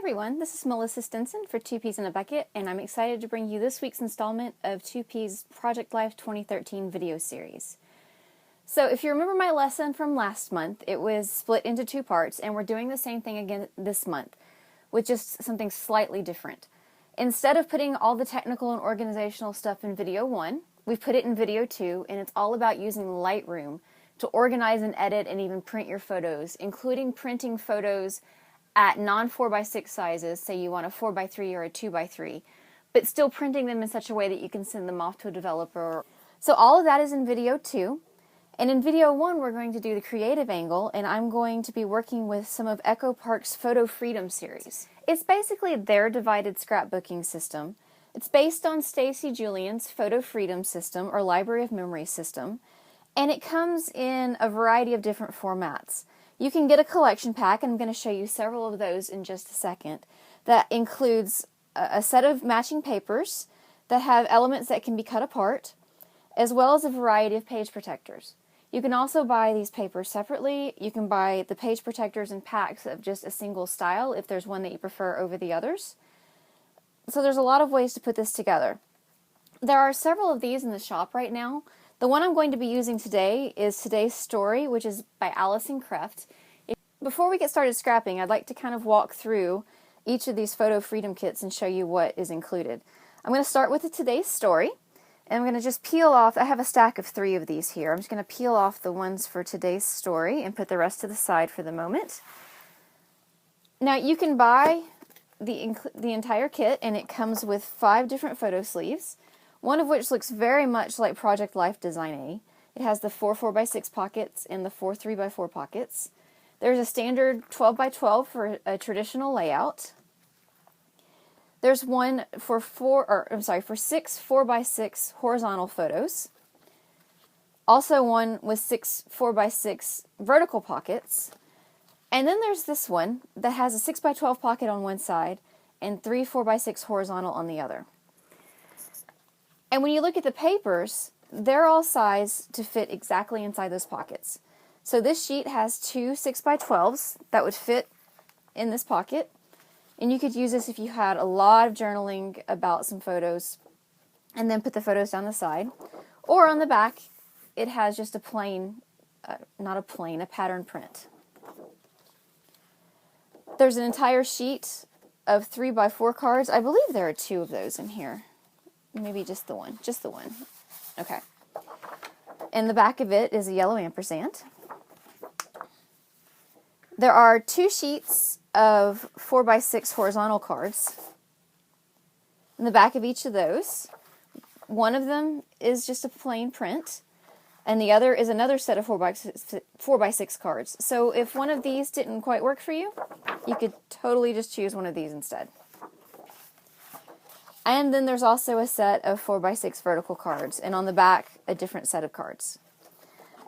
everyone, this is Melissa Stinson for 2 Peas in a Bucket, and I'm excited to bring you this week's installment of 2 Peas Project Life 2013 video series. So if you remember my lesson from last month, it was split into 2 parts, and we're doing the same thing again this month, with just something slightly different. Instead of putting all the technical and organizational stuff in video 1, we've put it in video 2, and it's all about using Lightroom to organize and edit and even print your photos, including printing photos at non-4x6 sizes, say you want a 4x3 or a 2x3, but still printing them in such a way that you can send them off to a developer. So all of that is in video 2, and in video 1 we're going to do the creative angle, and I'm going to be working with some of Echo Park's Photo Freedom series. It's basically their divided scrapbooking system. It's based on Stacy Julian's Photo Freedom system, or Library of Memory system, and it comes in a variety of different formats. You can get a collection pack, and I'm going to show you several of those in just a second, that includes a set of matching papers that have elements that can be cut apart, as well as a variety of page protectors. You can also buy these papers separately. You can buy the page protectors in packs of just a single style if there's one that you prefer over the others. So there's a lot of ways to put this together. There are several of these in the shop right now. The one I'm going to be using today is Today's Story, which is by Allison Kreft. Before we get started scrapping, I'd like to kind of walk through each of these Photo Freedom kits and show you what is included. I'm going to start with the Today's Story, and I'm going to just peel off, I have a stack of 3 of these here. I'm just going to peel off the ones for Today's Story and put the rest to the side for the moment. Now you can buy the entire kit, and it comes with 5 different photo sleeves, one of which looks very much like Project Life Design A. It has the 4 4x6 pockets and the 4 3x4 pockets. There's a standard 12x12 for a traditional layout. There's one for 6 4x6 horizontal photos. Also one with 6 4x6 vertical pockets. And then there's this one that has a 6x12 pocket on one side and 3 4x6 horizontal on the other. And when you look at the papers, they're all sized to fit exactly inside those pockets. So this sheet has 2 6x12s that would fit in this pocket. And you could use this if you had a lot of journaling about some photos and then put the photos down the side. Or on the back, it has just a plain, a pattern print. There's an entire sheet of 3x4 cards. I believe there are 2 of those in here. Maybe just the one. Just the one. Okay. And the back of it is a yellow ampersand. There are 2 sheets of 4x6 horizontal cards. In the back of each of those, one of them is just a plain print, and the other is another set of 4x6 cards. So if one of these didn't quite work for you, you could totally just choose one of these instead. And then there's also a set of 4x6 vertical cards, and on the back, a different set of cards.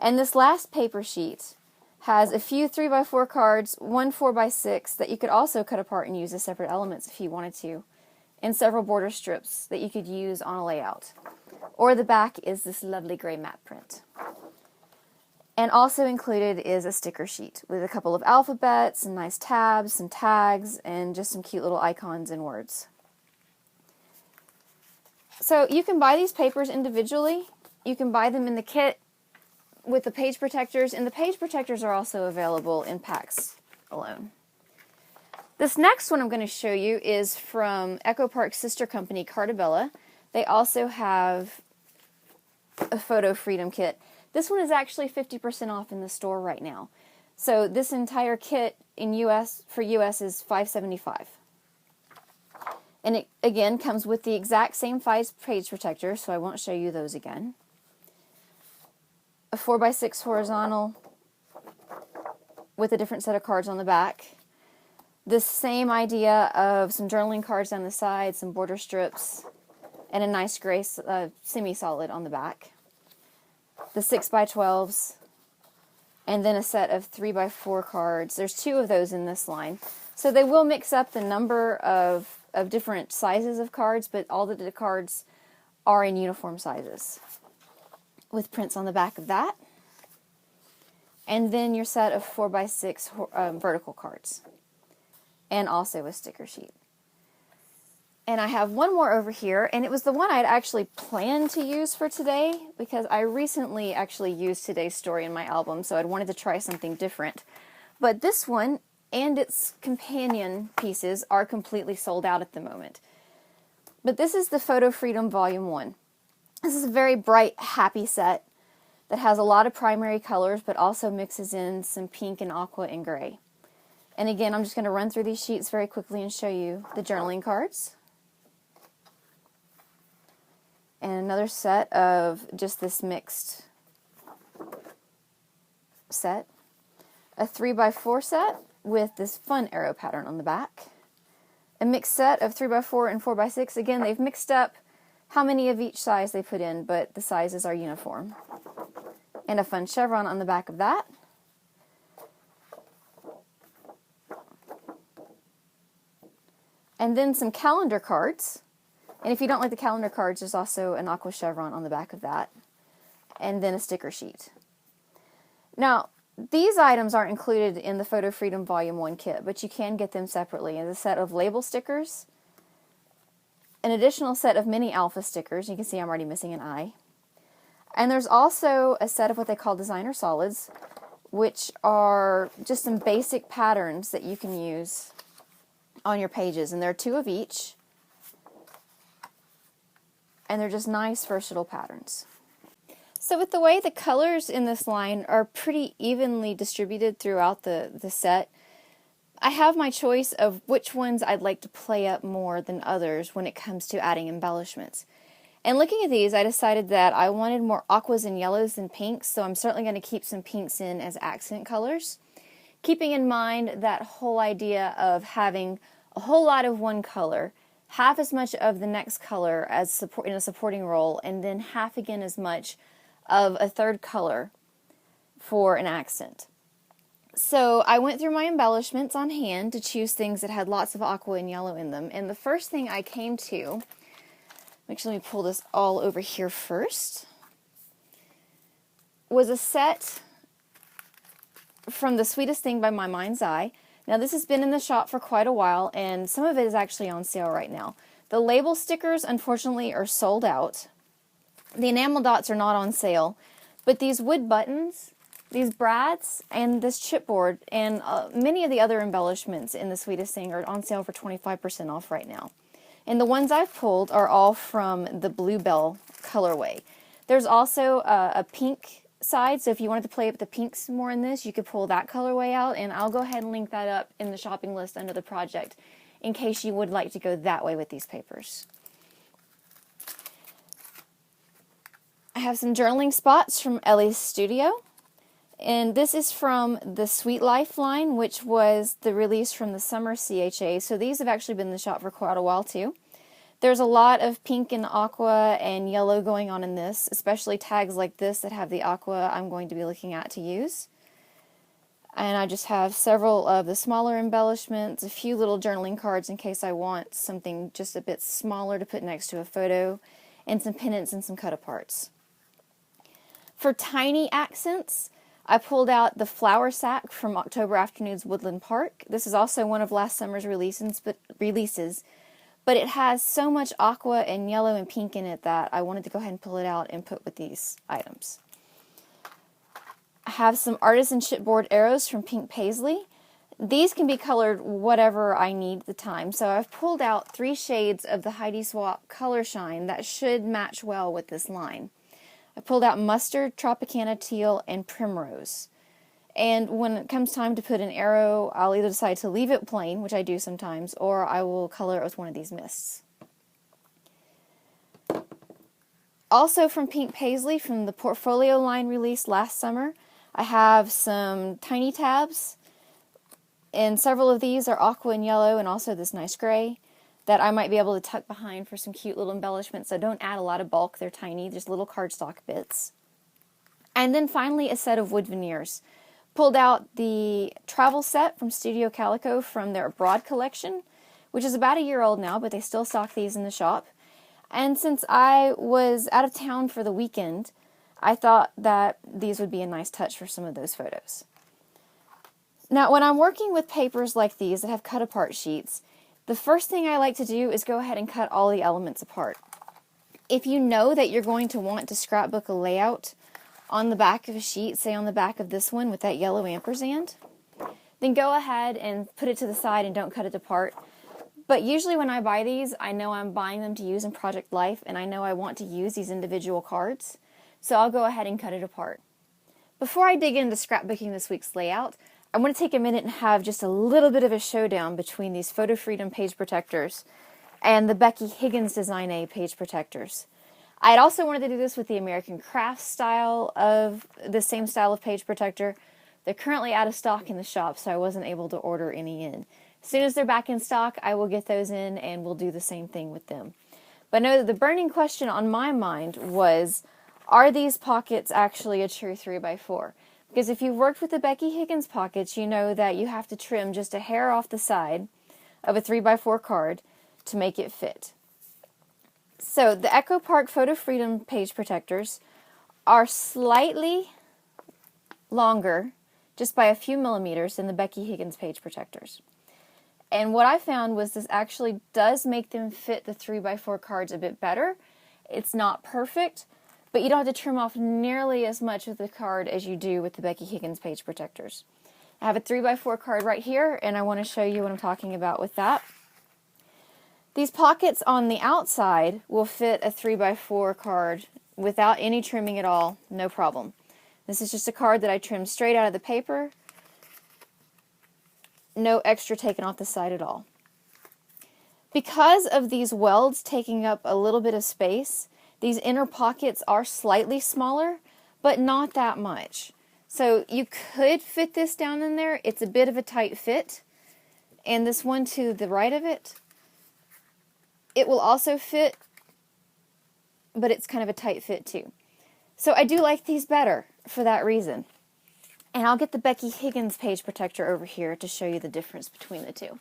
And this last paper sheet has a few 3x4 cards, one 4x6 that you could also cut apart and use as separate elements if you wanted to, and several border strips that you could use on a layout. Or the back is this lovely gray matte print. And also included is a sticker sheet with a couple of alphabets and nice tabs, some tags, and just some cute little icons and words. So you can buy these papers individually. You can buy them in the kit with the page protectors, and the page protectors are also available in packs alone. This next one I'm going to show you is from Echo Park's sister company, Cartabella. They also have a Photo Freedom kit. This one is actually 50% off in the store right now. So this entire kit in US is $5.75. And it, again, comes with the exact same 5 page protectors, so I won't show you those again. A 4x6 horizontal with a different set of cards on the back. This same idea of some journaling cards down the side, some border strips, and a nice gray semi-solid on the back. The 6x12s, and then a set of 3x4 cards. There's 2 of those in this line. So they will mix up the number of different sizes of cards, but all the cards are in uniform sizes, with prints on the back of that. And then your set of 4x6 vertical cards. and also a sticker sheet. And I have one more over here, and it was the one I'd actually planned to use for today because I recently actually used today's story in my album, so I'd wanted to try something different. But this one and its companion pieces are completely sold out at the moment. But this is the Photo Freedom Volume 1. This is a very bright, happy set that has a lot of primary colors, but also mixes in some pink and aqua and gray. And again, I'm just going to run through these sheets very quickly and show you the journaling cards. And another set of just this mixed set. A 3x4 set with this fun arrow pattern on the back. A mixed set of 3x4 and 4x6. Again, they've mixed up how many of each size they put in, but the sizes are uniform. And a fun chevron on the back of that. And then some calendar cards. And if you don't like the calendar cards, there's also an aqua chevron on the back of that. And then a sticker sheet. Now, these items aren't included in the Photo Freedom Volume 1 kit, but you can get them separately. It's a set of label stickers, an additional set of mini alpha stickers. You can see I'm already missing an eye. And there's also a set of what they call designer solids, which are just some basic patterns that you can use on your pages. And there are 2 of each. And they're just nice versatile patterns. So with the way the colors in this line are pretty evenly distributed throughout the set, I have my choice of which ones I'd like to play up more than others when it comes to adding embellishments. And looking at these, I decided that I wanted more aquas and yellows than pinks, so I'm certainly going to keep some pinks in as accent colors, keeping in mind that whole idea of having a whole lot of one color, half as much of the next color as in a supporting role, and then half again as much of a third color for an accent. So I went through my embellishments on hand to choose things that had lots of aqua and yellow in them. And the first thing I came to, actually let me pull this all over here first, was a set from The Sweetest Thing by My Mind's Eye. Now this has been in the shop for quite a while, and some of it is actually on sale right now. The label stickers, unfortunately, are sold out. The enamel dots are not on sale, but these wood buttons, these brads, and this chipboard, and many of the other embellishments in The Sweetest Thing are on sale for 25% off right now. And the ones I've pulled are all from the Bluebell colorway. There's also a pink side, so if you wanted to play with the pinks more in this, you could pull that colorway out, and I'll go ahead and link that up in the shopping list under the project in case you would like to go that way with these papers. I have some journaling spots from Ellie's Studio, and this is from the Sweet Life line, which was the release from the summer CHA, so these have actually been in the shop for quite a while too. There's a lot of pink and aqua and yellow going on in this, especially tags like this that have the aqua I'm going to be looking at to use. And I just have several of the smaller embellishments, a few little journaling cards in case I want something just a bit smaller to put next to a photo, and some pennants and some cut-aparts. For tiny accents, I pulled out the Flower Sack from October Afternoon's Woodland Park. This is also one of last summer's releases, but it has so much aqua and yellow and pink in it that I wanted to go ahead and pull it out and put with these items. I have some artisan chipboard arrows from Pink Paisley. These can be colored whatever I need at the time, so I've pulled out 3 shades of the Heidi Swap Color Shine that should match well with this line. I pulled out Mustard, Tropicana Teal, and Primrose. And when it comes time to put an arrow, I'll either decide to leave it plain, which I do sometimes, or I will color it with one of these mists. Also from Pink Paisley, from the Portfolio line released last summer, I have some tiny tabs, and several of these are aqua and yellow and also this nice gray that I might be able to tuck behind for some cute little embellishments. So don't add a lot of bulk, they're tiny, just little cardstock bits. And then finally a set of wood veneers. Pulled out the travel set from Studio Calico from their Abroad collection, which is about a year old now, but they still stock these in the shop. And since I was out of town for the weekend, I thought that these would be a nice touch for some of those photos. Now, when I'm working with papers like these that have cut apart sheets, the first thing I like to do is go ahead and cut all the elements apart. If you know that you're going to want to scrapbook a layout on the back of a sheet, say on the back of this one with that yellow ampersand, then go ahead and put it to the side and don't cut it apart. But usually when I buy these, I know I'm buying them to use in Project Life, and I know I want to use these individual cards, so I'll go ahead and cut it apart. Before I dig into scrapbooking this week's layout, I want to take a minute and have just a little bit of a showdown between these Photo Freedom page protectors and the Becky Higgins Design A page protectors. I had also wanted to do this with the American Crafts style of the same style of page protector. They're currently out of stock in the shop, so I wasn't able to order any in. As soon as they're back in stock, I will get those in and we'll do the same thing with them. But know that the burning question on my mind was, are these pockets actually a true 3x4? Because if you've worked with the Becky Higgins pockets, you know that you have to trim just a hair off the side of a 3x4 card to make it fit. So the Echo Park Photo Freedom page protectors are slightly longer, just by a few millimeters, than the Becky Higgins page protectors. And what I found was this actually does make them fit the 3x4 cards a bit better. It's not perfect, but you don't have to trim off nearly as much of the card as you do with the Becky Higgins page protectors. I have a 3x4 card right here, and I want to show you what I'm talking about with that. These pockets on the outside will fit a 3x4 card without any trimming at all, no problem. This is just a card that I trimmed straight out of the paper. No extra taken off the side at all. Because of these welds taking up a little bit of space, these inner pockets are slightly smaller, but not that much. So you could fit this down in there. It's a bit of a tight fit. And this one to the right of it, it will also fit, but it's kind of a tight fit too. So I do like these better for that reason. And I'll get the Becky Higgins page protector over here to show you the difference between the two.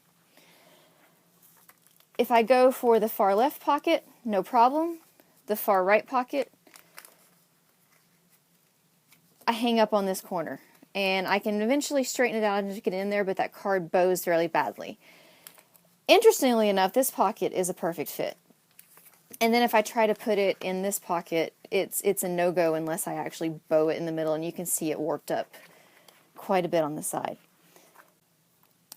If I go for the far left pocket, no problem. The far right pocket, I hang up on this corner. And I can eventually straighten it out and just get in there, but that card bows really badly. Interestingly enough, this pocket is a perfect fit. And then if I try to put it in this pocket, it's a no-go unless I actually bow it in the middle, and you can see it warped up quite a bit on the side.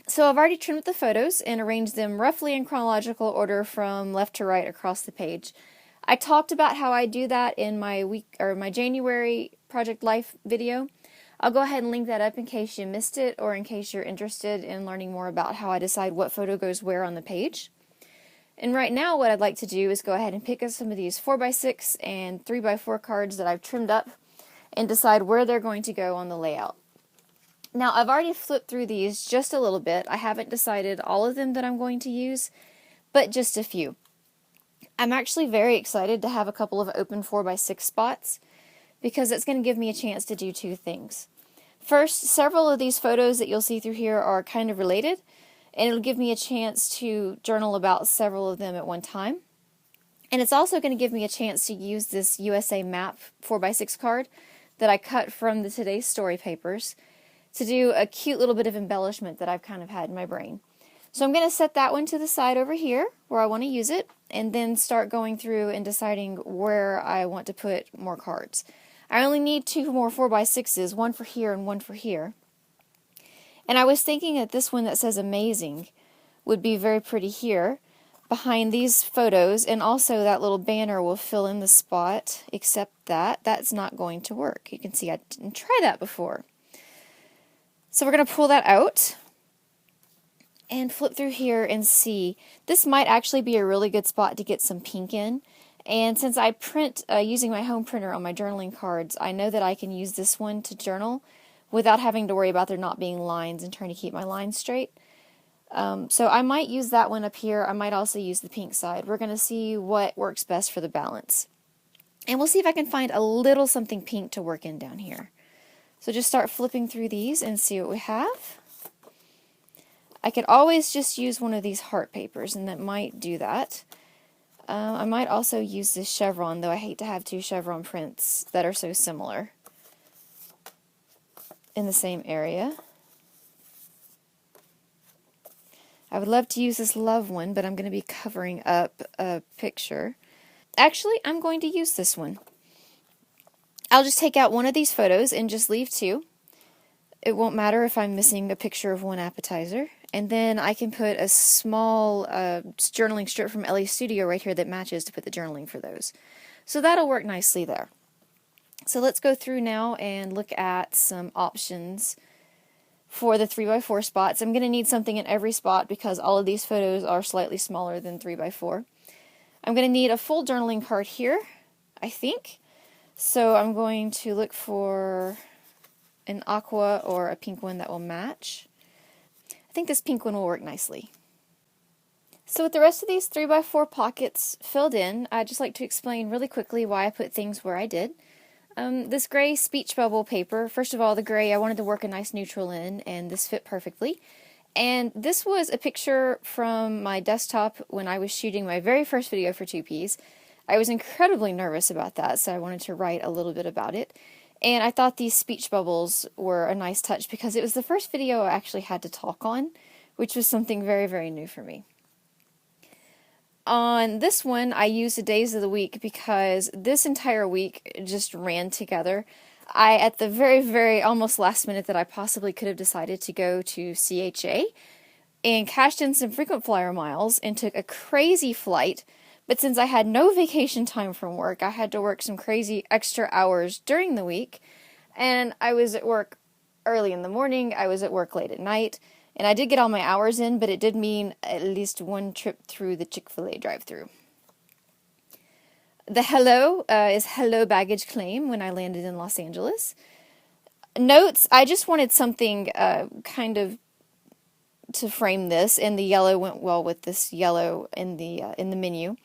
So I've already trimmed the photos and arranged them roughly in chronological order from left to right across the page. I talked about how I do that in my January Project Life video. I'll go ahead and link that up in case you missed it or in case you're interested in learning more about how I decide what photo goes where on the page. And right now what I'd like to do is go ahead and pick up some of these 4x6 and 3x4 cards that I've trimmed up and decide where they're going to go on the layout. Now I've already flipped through these just a little bit. I haven't decided all of them that I'm going to use, but just a few. I'm actually very excited to have a couple of open 4x6 spots because it's going to give me a chance to do two things. First, several of these photos that you'll see through here are kind of related, and it'll give me a chance to journal about several of them at one time. And it's also going to give me a chance to use this USA map 4x6 card that I cut from the Today's Story papers to do a cute little bit of embellishment that I've kind of had in my brain. So I'm going to set that one to the side over here where I want to use it, and then start going through and deciding where I want to put more cards. I only need two more 4x6s, one for here and one for here. And I was thinking that this one that says amazing would be very pretty here behind these photos, and also that little banner will fill in the spot, except that that's not going to work. You can see I didn't try that before. So we're going to pull that out and flip through here and see. This might actually be a really good spot to get some pink in. And since I print using my home printer on my journaling cards, I know that I can use this one to journal without having to worry about there not being lines and trying to keep my lines straight. So I might use that one up here. I might also use the pink side. We're going to see what works best for the balance. And we'll see if I can find a little something pink to work in down here. So just start flipping through these and see what we have. I could always just use one of these heart papers, and that might do that. I might also use this chevron, though I hate to have two chevron prints that are so similar in the same area. I would love to use this love one, but I'm going to be covering up a picture. Actually, I'm going to use this one. I'll just take out one of these photos and just leave two. It won't matter if I'm missing a picture of one appetizer. And then I can put a small journaling strip from LA Studio right here that matches to put the journaling for those. So that'll work nicely there. So let's go through now and look at some options for the 3x4 spots. I'm going to need something in every spot because all of these photos are slightly smaller than 3x4. I'm going to need a full journaling card here, I think. So I'm going to look for an aqua or a pink one that will match. I think this pink one will work nicely. So with the rest of these 3x4 pockets filled in, I'd just like to explain really quickly why I put things where I did. This gray speech bubble paper, first of all, the gray I wanted to work a nice neutral in, and this fit perfectly. And this was a picture from my desktop when I was shooting my very first video for 2Ps. I was incredibly nervous about that, so I wanted to write a little bit about it. And I thought these speech bubbles were a nice touch because it was the first video I actually had to talk on, which was something very, very new for me. On this one, I used the days of the week because this entire week just ran together. At the very, very almost last minute that I possibly could have decided to go to CHA and cashed in some frequent flyer miles and took a crazy flight. But since I had no vacation time from work, I had to work some crazy extra hours during the week. And I was at work early in the morning, I was at work late at night. And I did get all my hours in, but it did mean at least one trip through the Chick-fil-A drive-thru. The hello is hello baggage claim when I landed in Los Angeles. Notes, I just wanted something kind of to frame this, and the yellow went well with this yellow in the menu.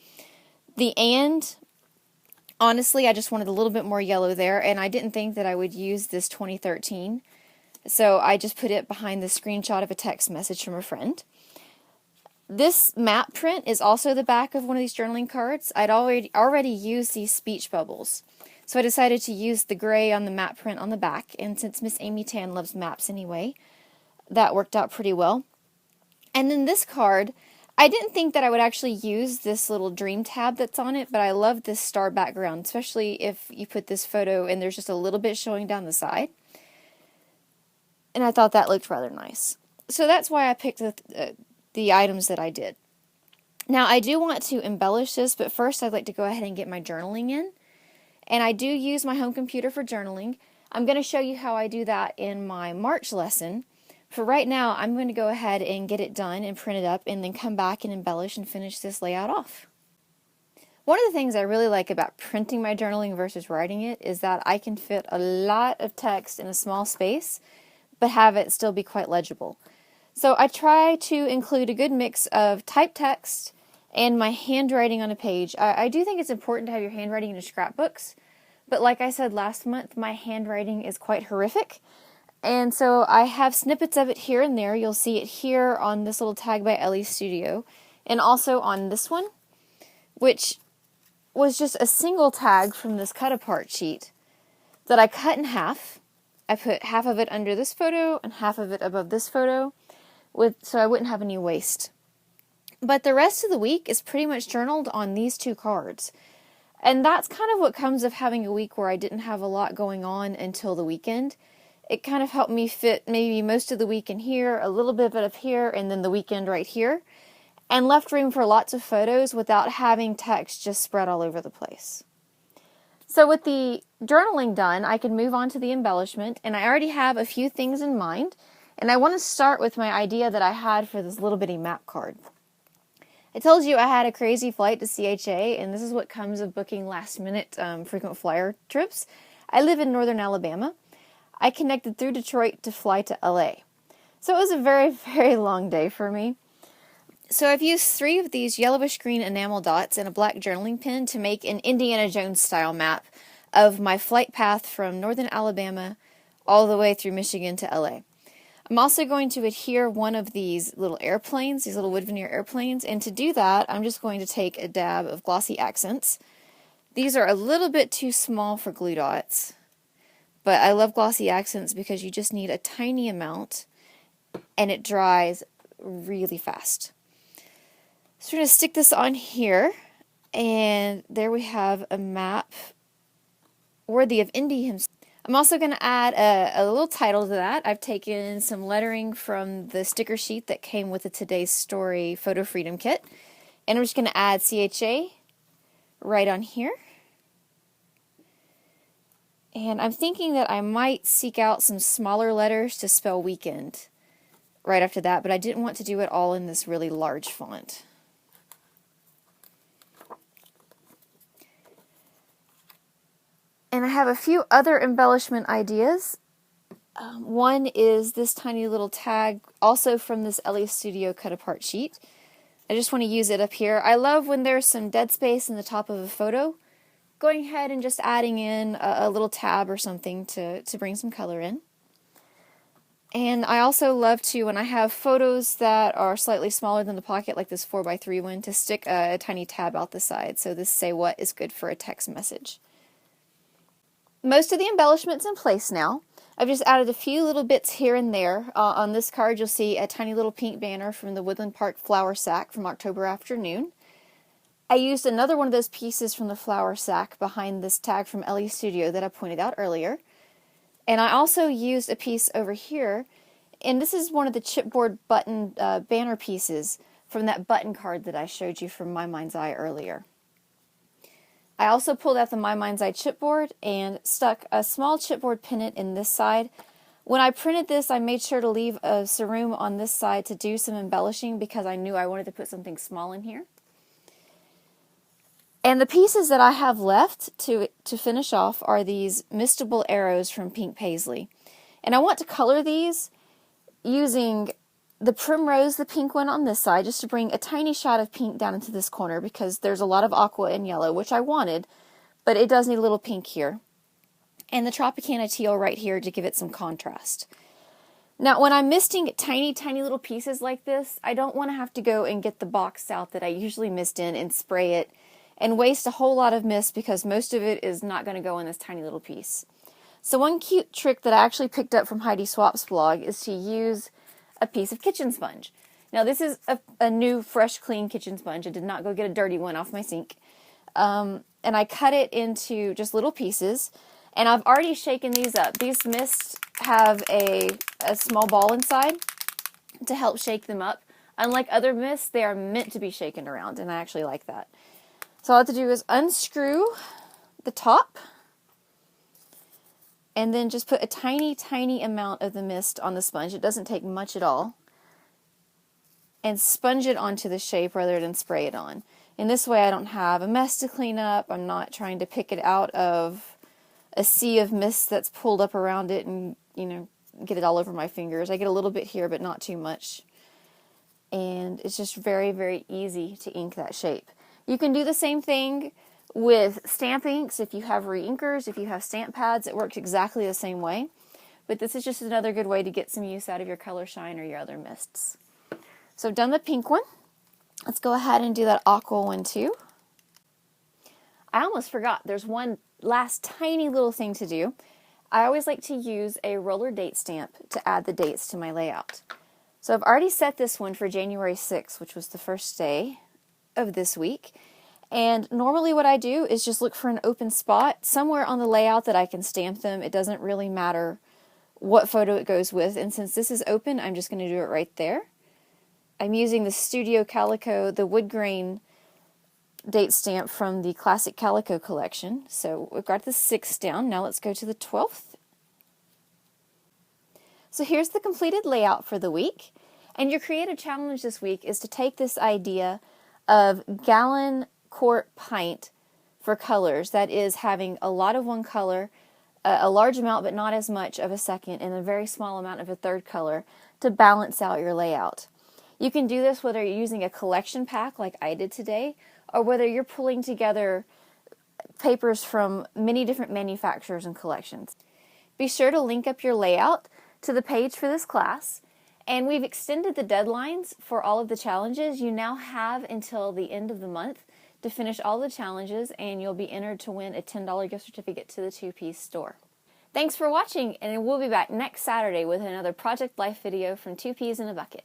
The and, honestly, I just wanted a little bit more yellow there, and I didn't think that I would use this 2013. So I just put it behind the screenshot of a text message from a friend. This map print is also the back of one of these journaling cards. I'd already used these speech bubbles. So I decided to use the gray on the map print on the back. And since Miss Amy Tan loves maps anyway, that worked out pretty well. And then this card, I didn't think that I would actually use this little dream tab that's on it, but I love this star background, especially if you put this photo and there's just a little bit showing down the side. And I thought that looked rather nice. So that's why I picked the items that I did. Now, I do want to embellish this, but first I'd like to go ahead and get my journaling in. And I do use my home computer for journaling. I'm going to show you how I do that in my March lesson. For right now, I'm going to go ahead and get it done and print it up and then come back and embellish and finish this layout off. One of the things I really like about printing my journaling versus writing it is that I can fit a lot of text in a small space, but have it still be quite legible. So I try to include a good mix of typed text and my handwriting on a page. I do think it's important to have your handwriting in your scrapbooks, but like I said last month, my handwriting is quite horrific. And so I have snippets of it here and there. You'll see it here on this little tag by LA Studio, and also on this one, which was just a single tag from this cut apart sheet that I cut in half. I put half of it under this photo and half of it above this photo, so I wouldn't have any waste. But the rest of the week is pretty much journaled on these two cards. And that's kind of what comes of having a week where I didn't have a lot going on until the weekend. It kind of helped me fit maybe most of the week in here, a little bit up here, and then the weekend right here, and left room for lots of photos without having text just spread all over the place. So with the journaling done, I can move on to the embellishment, and I already have a few things in mind, and I want to start with my idea that I had for this little bitty map card. I told you I had a crazy flight to CHA, and this is what comes of booking last-minute frequent flyer trips. I live in northern Alabama. I connected through Detroit to fly to LA. So it was a very, very long day for me. So I've used 3 of these yellowish green enamel dots and a black journaling pen to make an Indiana Jones style map of my flight path from northern Alabama all the way through Michigan to LA. I'm also going to adhere one of these little airplanes, these little wood veneer airplanes, and to do that I'm just going to take a dab of glossy accents. These are a little bit too small for glue dots, but I love glossy accents because you just need a tiny amount and it dries really fast. So we're going to stick this on here, and there we have a map worthy of Indy himself. I'm also going to add a little title to that. I've taken some lettering from the sticker sheet that came with the Today's Story Photo Freedom Kit, and I'm just going to add CHA right on here. And I'm thinking that I might seek out some smaller letters to spell weekend right after that, but I didn't want to do it all in this really large font. And I have a few other embellishment ideas. One is this tiny little tag, also from this Ellie Studio cut apart sheet. I just want to use it up here. I love when there's some dead space in the top of a photo, going ahead and just adding in a little tab or something to bring some color in. And I also love to, when I have photos that are slightly smaller than the pocket, like this 4x3 one, to stick a tiny tab out the side. So this Say What is good for a text message. Most of the embellishment's in place now. I've just added a few little bits here and there. On this card you'll see a tiny little pink banner from the Woodland Park flower sack from October Afternoon. I used another one of those pieces from the flower sack behind this tag from Ellie Studio that I pointed out earlier. And I also used a piece over here, and this is one of the chipboard button banner pieces from that button card that I showed you from My Mind's Eye earlier. I also pulled out the My Mind's Eye chipboard and stuck a small chipboard pennant in this side. When I printed this, I made sure to leave some room on this side to do some embellishing because I knew I wanted to put something small in here. And the pieces that I have left to finish off are these mistable arrows from Pink Paisley. And I want to color these using the Primrose, the pink one on this side, just to bring a tiny shot of pink down into this corner because there's a lot of aqua and yellow, which I wanted, but it does need a little pink here. And the Tropicana teal right here to give it some contrast. Now, when I'm misting tiny, tiny little pieces like this, I don't want to have to go and get the box out that I usually mist in and spray it and waste a whole lot of mist because most of it is not going to go in this tiny little piece. So one cute trick that I actually picked up from Heidi Swap's blog is to use a piece of kitchen sponge. Now this is a new, fresh, clean kitchen sponge. I did not go get a dirty one off my sink. And I cut it into just little pieces. And I've already shaken these up. These mists have a small ball inside to help shake them up. Unlike other mists, they are meant to be shaken around, and I actually like that. So all I have to do is unscrew the top and then just put a tiny, tiny amount of the mist on the sponge. It doesn't take much at all. And sponge it onto the shape rather than spray it on. In this way I don't have a mess to clean up. I'm not trying to pick it out of a sea of mist that's pulled up around it and, get it all over my fingers. I get a little bit here, but not too much. And it's just very, very easy to ink that shape. You can do the same thing with stamp inks. If you have re-inkers, if you have stamp pads, it works exactly the same way. But this is just another good way to get some use out of your color shine or your other mists. So I've done the pink one. Let's go ahead and do that aqua one too. I almost forgot. There's one last tiny little thing to do. I always like to use a roller date stamp to add the dates to my layout. So I've already set this one for January 6th, which was the first day of this week. And normally what I do is just look for an open spot somewhere on the layout that I can stamp them. It doesn't really matter what photo it goes with. And since this is open, I'm just going to do it right there. I'm using the Studio Calico, the wood grain date stamp from the Classic Calico collection. So we've got the 6th down. Now let's go to the 12th. So here's the completed layout for the week. And your creative challenge this week is to take this idea of gallon, quart, pint for colors. That is having a lot of one color, a large amount but not as much of a second, and a very small amount of a third color to balance out your layout. You can do this whether you're using a collection pack like I did today, or whether you're pulling together papers from many different manufacturers and collections. Be sure to link up your layout to the page for this class. And we've extended the deadlines for all of the challenges. You now have until the end of the month to finish all the challenges, and you'll be entered to win a $10 gift certificate to the two-piece store. Thanks for watching, and we'll be back next Saturday with another Project Life video from Two Peas in a Bucket.